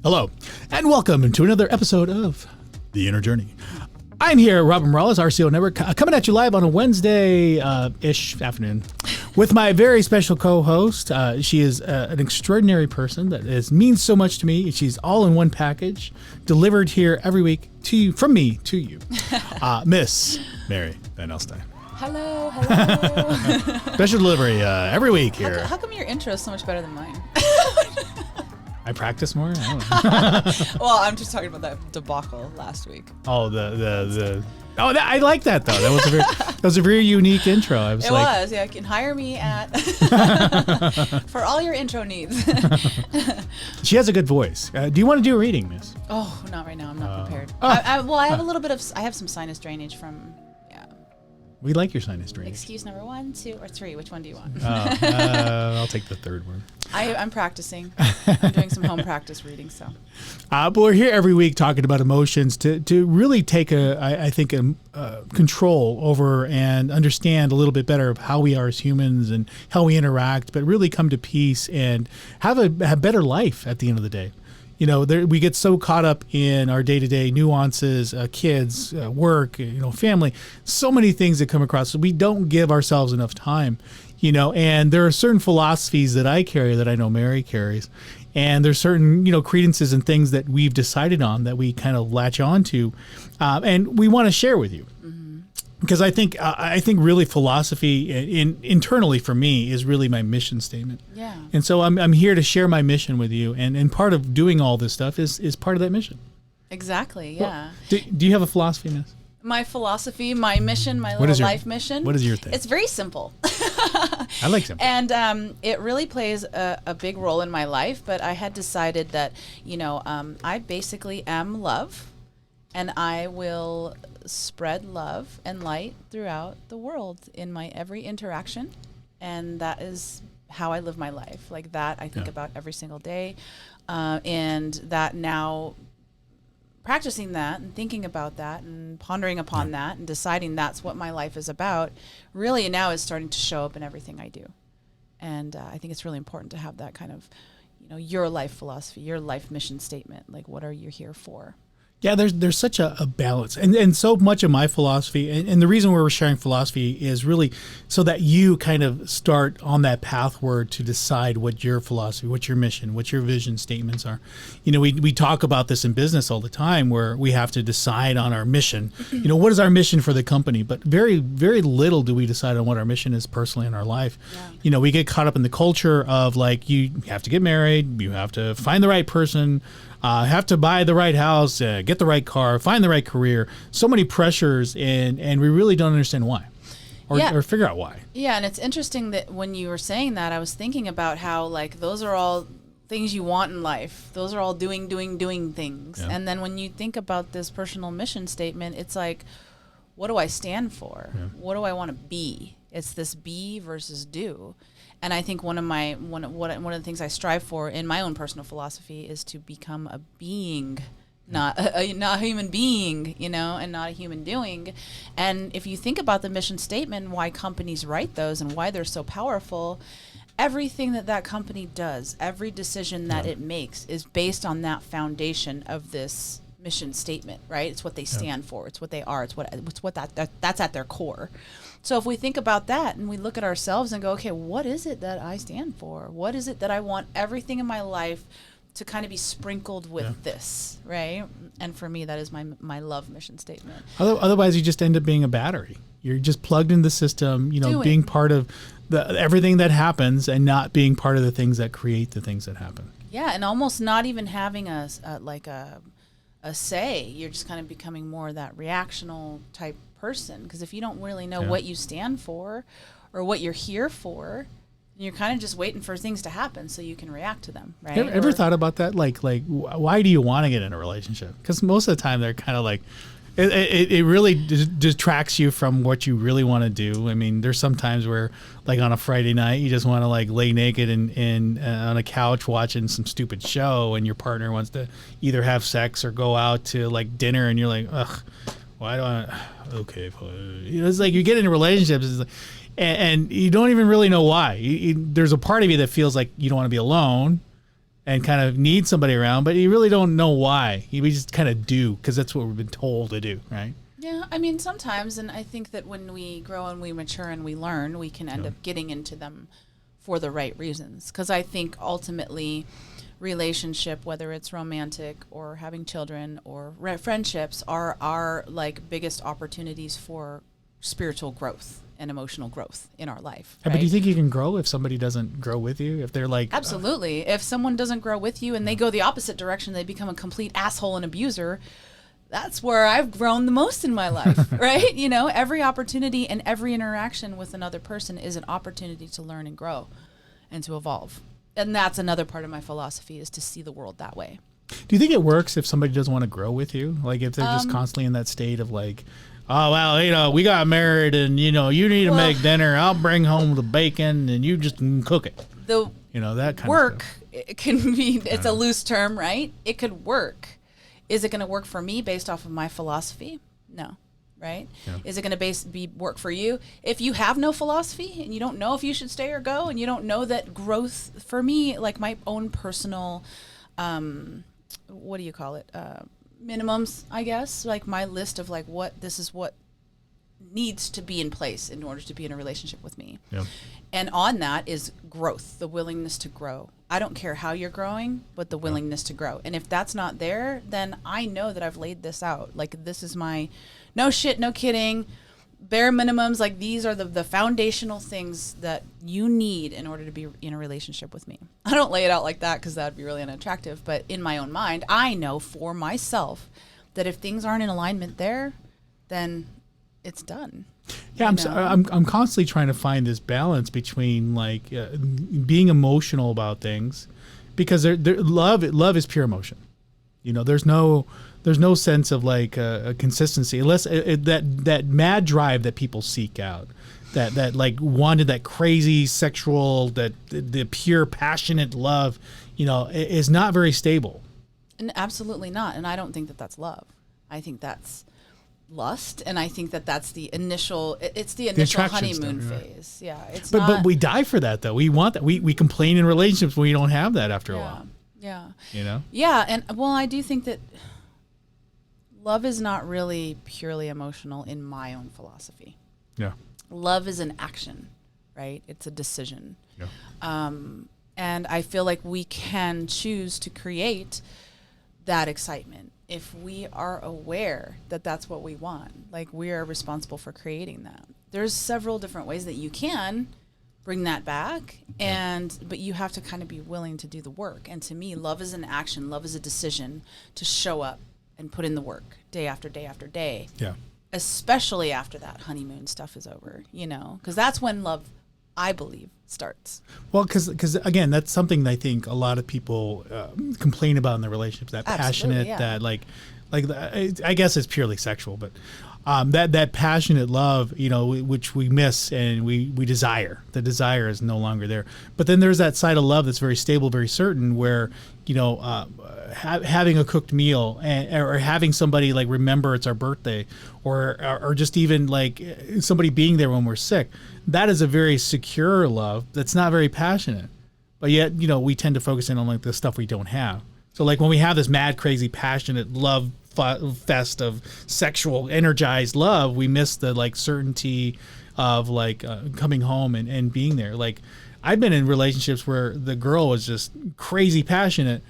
Hello, and welcome to another episode of The Inner Journey. I'm here, Robin Morales, RCO Network, coming at you live on a Wednesday-ish afternoon with my very special co-host. She is an extraordinary person that means so much to me. She's all in one package, delivered here every week to you, from me to you, Miss Mary Van Alstyne. Hello, hello. Special delivery every week here. How come your intro is so much better than mine? I practice more? I don't know. Well, I'm just talking about that debacle last week. Oh, I like that though. That was a very unique intro. It was. Yeah, you can hire me at for all your intro needs. She has a good voice. Do you want to do a reading, Miss? Oh, not right now. I'm not prepared. I have a little bit of. I have some sinus drainage from. We like your sinus drainage. Excuse number 1, 2, or 3. Which one do you want? I'll take the third one. I'm practicing. I'm doing some home practice reading. So. But we're here every week talking about emotions to really take control over and understand a little bit better of how we are as humans and how we interact, but really come to peace and have a better life at the end of the day. You know, we get so caught up in our day-to-day nuances, kids, work, family, so many things that come across. So we don't give ourselves enough time, and there are certain philosophies that I carry that I know Mary carries. And there's certain, credences and things that we've decided on that we kind of latch on to. And we want to share with you. Because I think really philosophy internally for me is really my mission statement. Yeah. And so I'm here to share my mission with you, and part of doing all this stuff is part of that mission. Exactly. Yeah. Well, do you have a philosophy, Miss? My philosophy, my mission, my little life mission. What is your thing? It's very simple. I like simple. And it really plays a big role in my life. But I had decided that I basically am love, and I will spread love and light throughout the world in my every interaction. And that is how I live my life. Like that I think about every single day. And that now practicing that and thinking about that and pondering upon that and deciding that's what my life is about really now is starting to show up in everything I do. And I think it's really important to have that kind of, your life philosophy, your life mission statement. Like, what are you here for? Yeah, there's such a balance. And so much of my philosophy, and the reason we're sharing philosophy is really so that you kind of start on that pathward to decide what your philosophy, what your mission, what your vision statements are. We talk about this in business all the time where we have to decide on our mission. What is our mission for the company? But very, very little do we decide on what our mission is personally in our life. Yeah. We get caught up in the culture of like, you have to get married, you have to find the right person, have to buy the right house, get the right car, find the right career. So many pressures, and we really don't understand why, or figure out why. Yeah, and it's interesting that when you were saying that, I was thinking about how like those are all things you want in life. Those are all doing things. Yeah. And then when you think about this personal mission statement, it's like, what do I stand for? Yeah. What do I want to be? It's this be versus do. And I think one of the things I strive for in my own personal philosophy is to become a being, not a human being, and not a human doing. And if you think about the mission statement, why companies write those and why they're so powerful, everything that company does, every decision that it makes is based on that foundation of this mission statement, right? It's what they stand for. It's what they are. It's what that's at their core. So if we think about that and we look at ourselves and go, okay, what is it that I stand for? What is it that I want everything in my life to kind of be sprinkled with this, right? And for me, that is my love mission statement. Otherwise, you just end up being a battery. You're just plugged in the system, being part of everything that happens and not being part of the things that create the things that happen. Yeah, and almost not even having a say. You're just kind of becoming more that reactional type person, because if you don't really know what you stand for or what you're here for, you're kind of just waiting for things to happen so you can react to them, right? Ever thought about that? Like, why do you want to get in a relationship? Because most of the time they're kind of like, It really detracts you from what you really want to do. I mean, there's some times where, like on a Friday night, you just want to like lay naked and on a couch watching some stupid show, and your partner wants to either have sex or go out to like dinner, and you're like, ugh, why do I? Okay, you know, it's like you get into relationships, it's like, and you don't even really know why. There's a part of you that feels like you don't want to be alone and kind of need somebody around, but you really don't know why. We just kind of do because that's what we've been told to do, right? Yeah, I mean, sometimes, and I think that when we grow and we mature and we learn, we can end up getting into them for the right reasons. Because I think ultimately, relationship, whether it's romantic or having children or friendships, are our like biggest opportunities for spiritual growth and emotional growth in our life. Right? But do you think you can grow if somebody doesn't grow with you? If they're like... Absolutely. If someone doesn't grow with you and they go the opposite direction, they become a complete asshole and abuser, that's where I've grown the most in my life, right? You know, every opportunity and every interaction with another person is an opportunity to learn and grow and to evolve. And that's another part of my philosophy, is to see the world that way. Do you think it works if somebody doesn't want to grow with you? Like if they're just constantly in that state of like, oh, well, you know, we got married and, you know, you need to make dinner. I'll bring home the bacon and you just cook it. The you know, that kind work, of stuff. It can be, it's a loose term, right? It could work. Is it going to work for me based off of my philosophy? No, right? Yeah. Is it going to work for you? If you have no philosophy and you don't know if you should stay or go, and you don't know that growth, for me, like my own personal, what do you call it? Minimums, I guess, like my list of like this is what needs to be in place in order to be in a relationship with me. Yep. And on that is growth, the willingness to grow. I don't care how you're growing, but the willingness to grow. And if that's not there, then I know that I've laid this out. Like this is my no shit, no kidding, bare minimums. Like these are the foundational things that you need in order to be in a relationship with me. I don't lay it out like that because that would be really unattractive. But in my own mind, I know for myself that if things aren't in alignment there, then it's done. Yeah, I'm constantly trying to find this balance between like being emotional about things, because love is pure emotion. You know, there's no sense of like a consistency unless that mad drive that people seek out, that like wanted that crazy sexual, that the pure passionate love, you know, is not very stable. And absolutely not. And I don't think that that's love. I think that's lust, and I think that that's the initial. It's the initial honeymoon phase. Yeah, it's but we die for that though. We want that. We complain in relationships when we don't have that after a while. Yeah. You know. Yeah, and well, I do think that love is not really purely emotional in my own philosophy. Yeah. Love is an action, right? It's a decision. Yeah. And I feel like we can choose to create that excitement if we are aware that that's what we want. Like we are responsible for creating that. There's several different ways that you can bring that back, but you have to kind of be willing to do the work. And to me, love is an action. Love is a decision to show up and put in the work day after day after day. Yeah. Especially after that honeymoon stuff is over, you know, because that's when love, I believe, starts. Well, because again, that's something that I think a lot of people complain about in their relationships. That passionate, that like I guess it's purely sexual, but that passionate love, you know, which we miss and we desire. The desire is no longer there. But then there's that side of love that's very stable, very certain, where, you know, having a cooked meal or having somebody like remember it's our birthday, or just even like somebody being there when we're sick. That is a very secure love that's not very passionate. But yet, you know, we tend to focus in on like the stuff we don't have. So like when we have this mad, crazy, passionate love fest of sexual energized love, we miss the like certainty of like coming home and being there. Like I've been in relationships where the girl was just crazy passionate,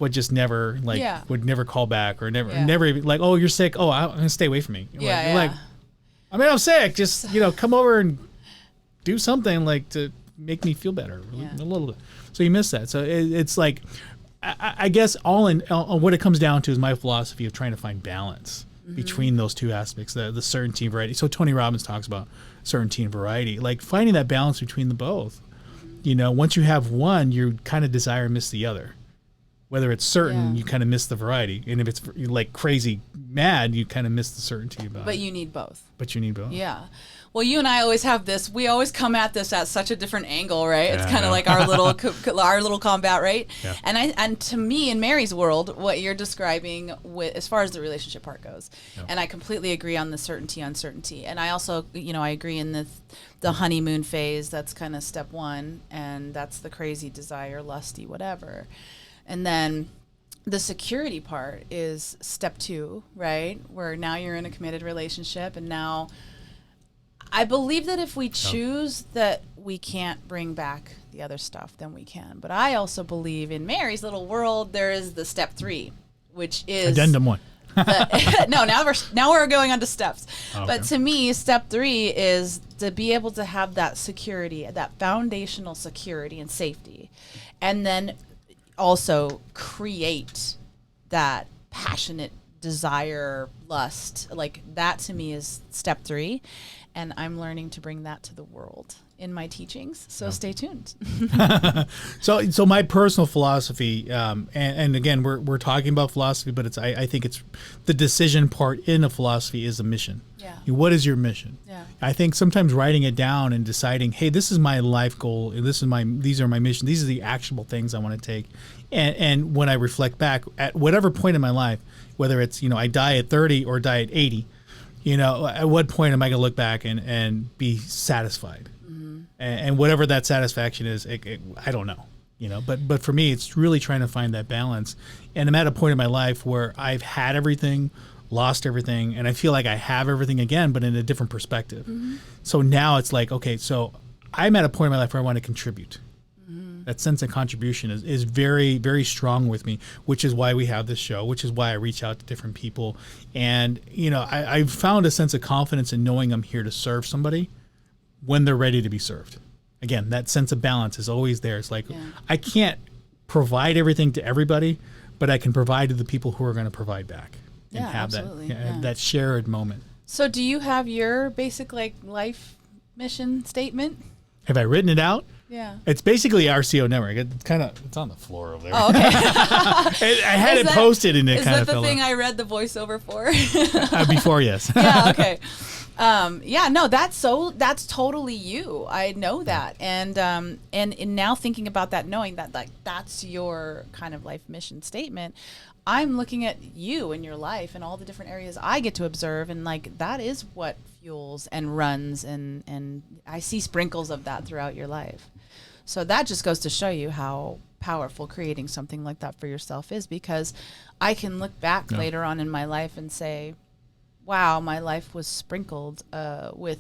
but just never would never call back or never even like, oh, you're sick. Oh, I'm gonna stay away from me. Like, I mean, I'm sick. Just, you know, come over and do something like to make me feel better a little bit. So you miss that. So it's like, I guess all what it comes down to is my philosophy of trying to find balance between those two aspects, the certainty and variety. So Tony Robbins talks about certainty and variety, like finding that balance between the both. You know, once you have one, you kind of desire and miss the other. Whether it's certain, Yeah. you kind of miss the variety. And if it's like crazy mad, you kind of miss the certainty about it. But you need both. But you need both. Yeah. Well, you and I always have this. We always come at this at such a different angle, right? It's Yeah, kind of yeah. like our little combat, right? Yeah. And to me, in Mary's world, what you're describing, with as far as the relationship part goes, Yeah. and I completely agree on the certainty, uncertainty, and I also, I agree in the honeymoon phase. That's kind of step one, and that's the crazy desire, lusty, whatever, and then the security part is step two, right? Where now you're in a committed relationship, and now I believe that if we choose that we can't bring back the other stuff, then we can. But I also believe in Mary's little world, there is the step three, which is Addendum 1. no, now we're going on to steps. Oh, okay. But to me, step three is to be able to have that security, that foundational security and safety, and then also create that passionate desire, lust. Like that to me is step three. And I'm learning to bring that to the world in my teachings. So stay tuned. So my personal philosophy, and again, we're talking about philosophy, but I think it's the decision part in a philosophy is a mission. Yeah. What is your mission? Yeah. I think sometimes writing it down and deciding, hey, this is my life goal, and these are my mission, these are the actionable things I want to take. And when I reflect back at whatever point in my life, whether it's, I die at 30 or die at 80, at what point am I going to look back and be satisfied? Mm-hmm. And whatever that satisfaction is, I don't know, but for me, it's really trying to find that balance. And I'm at a point in my life where I've had everything, lost everything, and I feel like I have everything again, but in a different perspective. Mm-hmm. So now it's like, okay, so I'm at a point in my life where I want to contribute. That sense of contribution is very, very strong with me, which is why we have this show, which is why I reach out to different people. And, I've found a sense of confidence in knowing I'm here to serve somebody when they're ready to be served. Again, that sense of balance is always there. It's like, I can't provide everything to everybody, but I can provide to the people who are going to provide back and have that shared moment. So do you have your basic life mission statement? Have I written it out? Yeah. It's basically RCO Network. It's on the floor over there. Oh, okay. I had it posted and it kind of fell Is that the thing out. I read the voiceover for? Before, yes. Yeah, okay. No, that's totally you. I know that. And now thinking about that, knowing that that's your kind of life mission statement, I'm looking at you and your life and all the different areas I get to observe, and that is what fuels and runs, and I see sprinkles of that throughout your life. So that just goes to show you how powerful creating something like that for yourself is, because I can look back later on in my life and say, wow, my life was sprinkled with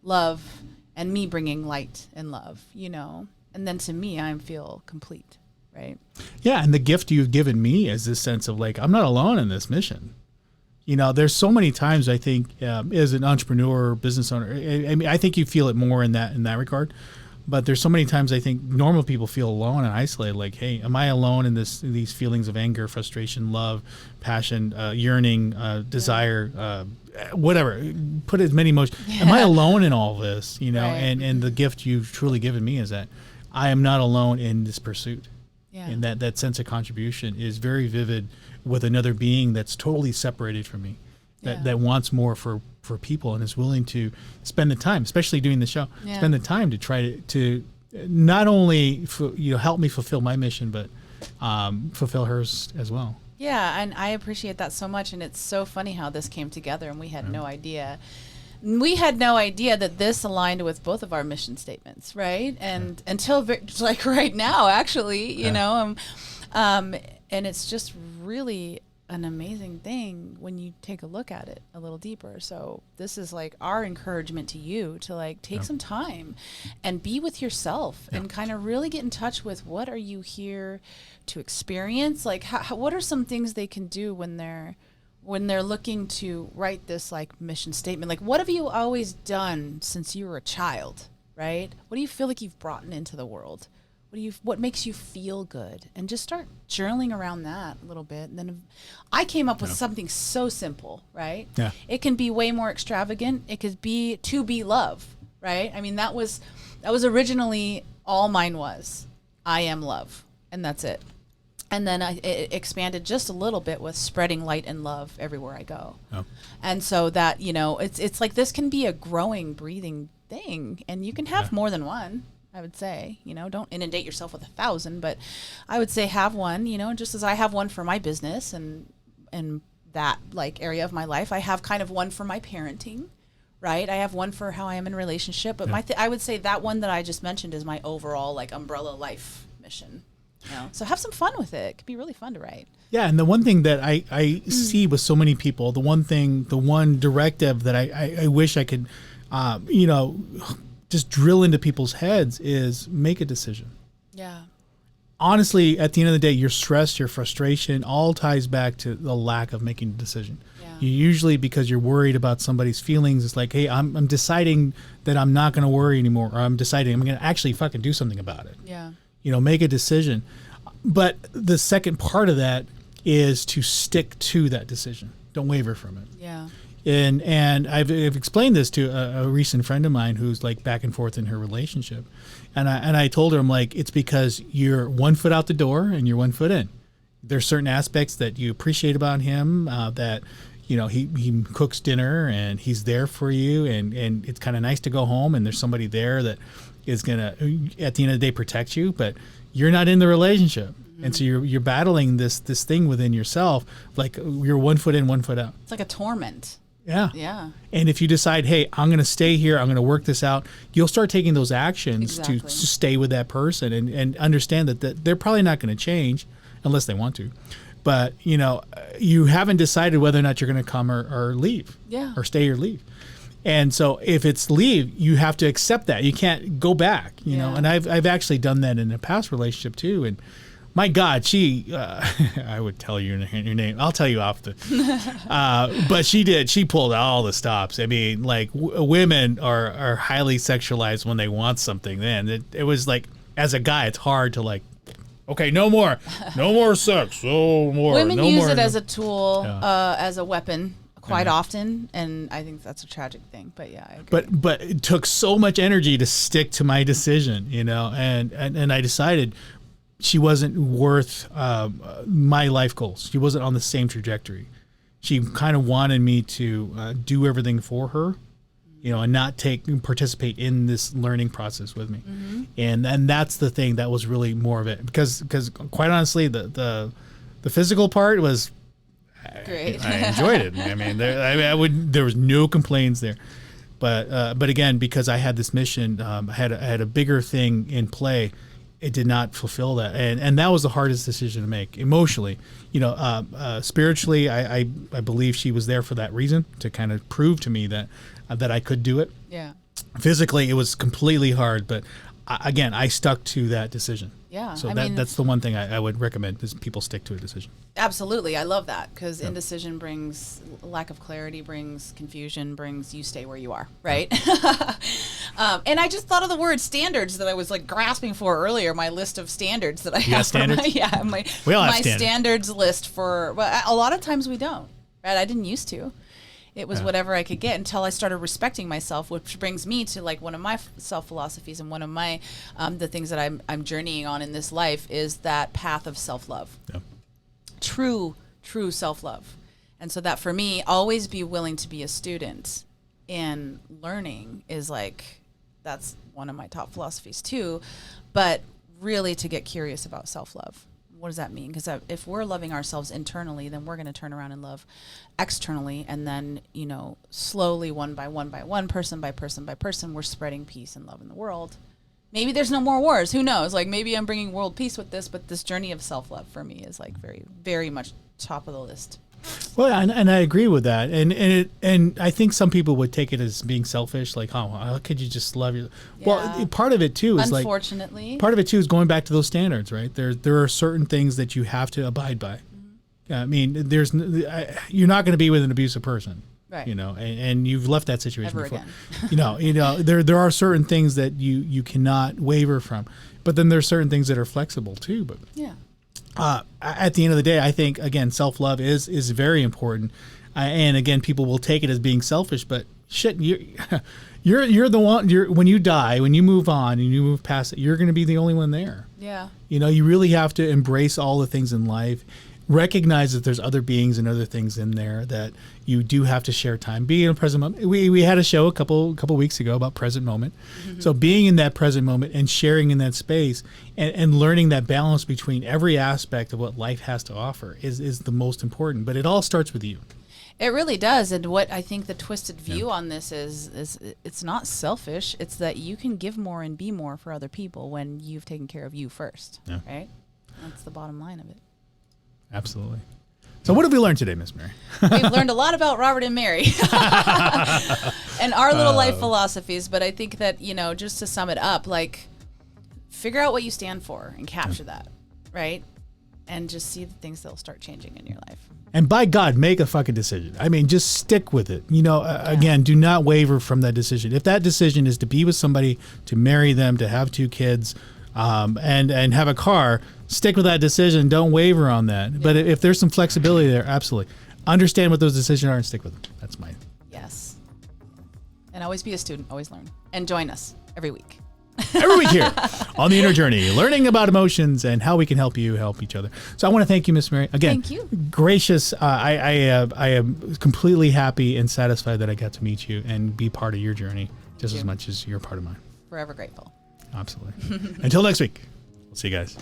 love and me bringing light and love, and then to me, I feel complete, right? Yeah, and the gift you've given me is this sense of I'm not alone in this mission. There's so many times I think as an entrepreneur or business owner, I think you feel it more in that regard. But there's so many times I think normal people feel alone and isolated. Like, hey, am I alone in these feelings of anger, frustration, love, passion, yearning, desire, whatever? Put as many emotions. Am I alone in all this? Right. And the gift you've truly given me is that I am not alone in this pursuit. Yeah. And that sense of contribution is very vivid with another being that's totally separated from me, that wants more for people and is willing to spend the time, especially doing the show, spend the time to try to not only help me fulfill my mission, but fulfill hers as well. Yeah, and I appreciate that so much. And it's so funny how this came together, and we had no idea. We had no idea that this aligned with both of our mission statements, right? And until right now, actually, and it's just really an amazing thing when you take a look at it a little deeper. So this is our encouragement to you to take some time and be with yourself and kind of really get in touch with what are you here to experience? What are some things they can do when they're looking to write this mission statement? What have you always done since you were a child, right? What do you feel like you've brought into the world? What makes you feel good? And just start journaling around that a little bit. And then I came up with something so simple, right? Yeah. It can be way more extravagant. It could be to be love, right? I mean, that was originally all mine was. I am love, and that's it. And then it expanded just a little bit with spreading light and love everywhere I go. Oh. And so that, it's like this can be a growing, breathing thing. And you can have more than one, I would say. Don't inundate yourself with 1,000, but I would say have one, just as I have one for my business and that like area of my life. I have kind of one for my parenting, right? I have one for how I am in relationship, but I would say that one that I just mentioned is my overall like umbrella life mission. So have some fun with it. It could be really fun to write. Yeah, and the one thing that I see with so many people, the one directive that I wish I could, just drill into people's heads is make a decision. Yeah. Honestly, at the end of the day, your stress, your frustration, all ties back to the lack of making a decision. Yeah. You usually, because you're worried about somebody's feelings, it's like, hey, I'm deciding that I'm not going to worry anymore, or I'm deciding I'm going to actually fucking do something about it. Yeah. Make a decision. But the second part of that is to stick to that decision. Don't waver from it. Yeah. And I've explained this to a recent friend of mine who's like back and forth in her relationship. And I told her, I'm like, it's because you're 1 foot out the door and you're 1 foot in. There's certain aspects that you appreciate about him, that, he cooks dinner and he's there for you. And it's kind of nice to go home and there's somebody there that is going to, at the end of the day, protect you. But you're not in the relationship. Mm-hmm. And so you're battling this thing within yourself. Like you're 1 foot in, 1 foot out. It's like a torment. Yeah. Yeah. And if you decide, hey, I'm going to stay here, I'm going to work this out, you'll start taking those actions to stay with that person and understand that they're probably not going to change unless they want to. But, you haven't decided whether or not you're going to come or leave. Yeah. Or stay or leave. And so if it's leave, you have to accept that. You can't go back, know. And I've actually done that in a past relationship too. And my God, she, I would tell you your name. I'll tell you off the, but she did. She pulled all the stops. I mean, like women are highly sexualized when they want something. Then it was like, as a guy, it's hard to like, okay, no more sex. No more. Women no use more, it as a tool, as a weapon quite often. And I think that's a tragic thing, but yeah, I agree. But it took so much energy to stick to my decision, and I decided she wasn't worth my life goals. She wasn't on the same trajectory. She kind of wanted me to do everything for her, and not participate in this learning process with me. Mm-hmm. And that's the thing that was really more of it, because quite honestly, the physical part was great. I enjoyed it. I mean, there was no complaints there. But again, because I had this mission, I had a bigger thing in play. It did not fulfill that, and that was the hardest decision to make emotionally. Spiritually, I believe she was there for that reason, to kind of prove to me that I could do it. Yeah. Physically, it was completely hard, but again, I stuck to that decision. Yeah. So that's the one thing I would recommend, is people stick to a decision. Absolutely. I love that, because indecision brings lack of clarity, brings confusion, brings you stay where you are, right? And I just thought of the word standards that I was like grasping for earlier, my list of standards that I have. Standards? My standards list for, well, a lot of times we don't, right? I didn't used to. It was whatever I could get until I started respecting myself, which brings me to like one of my self-philosophies, and one of my, the things that I'm journeying on in this life is that path of self-love. Yeah. True self-love. And so that for me, always be willing to be a student in learning is like, that's one of my top philosophies too, but really to get curious about self-love. What does that mean? Because if we're loving ourselves internally, then we're going to turn around and love externally. And then, slowly, one by one, person by person, we're spreading peace and love in the world. Maybe there's no more wars. Who knows? Like maybe I'm bringing world peace with this, but this journey of self-love for me is like very, very much top of the list. Well, and I agree with that, and I think some people would take it as being selfish, like, how could you just love you? Yeah. Well, part of it too is unfortunately, part of it too is going back to those standards, right? There are certain things that you have to abide by. Mm-hmm. I mean, you're not going to be with an abusive person, right? And you've left that situation Ever before. Again. There are certain things that you cannot waver from, but then there's certain things that are flexible too. But yeah. At the end of the day, I think, again, self-love is very important. And again, people will take it as being selfish, but shit, you're the one. When you die, when you move on and you move past it, you're going to be the only one there. Yeah. You know, you really have to embrace all the things in life. Recognize that there's other beings and other things in there that you do have to share time. Be in a present moment. We had a show a couple weeks ago about present moment. Mm-hmm. So being in that present moment and sharing in that space and learning that balance between every aspect of what life has to offer is the most important. But it all starts with you. It really does. And what I think the twisted view on this is it's not selfish. It's that you can give more and be more for other people when you've taken care of you first. Yeah. Right? That's the bottom line of it. Absolutely. So what have we learned today, Miss Mary? We've learned a lot about Robert and Mary and our little life philosophies. But I think that, you know, just to sum it up, like, figure out what you stand for and capture that, right? And just see the things that will start changing in your life. And by God, make a fucking decision. I mean, just stick with it. You know, again, do not waver from that decision. If that decision is to be with somebody, to marry them, to have 2 kids, and have a car, stick with that decision. Don't waver on that. Yeah. But if there's some flexibility there, absolutely. Understand what those decisions are and stick with them. That's mine. Yes. And always be a student. Always learn. And join us every week. Every week here on The Inner Journey, learning about emotions and how we can help you help each other. So I want to thank you, Miss Mary. Again, thank you. Gracious. I am completely happy and satisfied that I got to meet you and be part of your journey just as much as you're part of mine. Forever grateful. Absolutely. Until next week. We'll see you guys.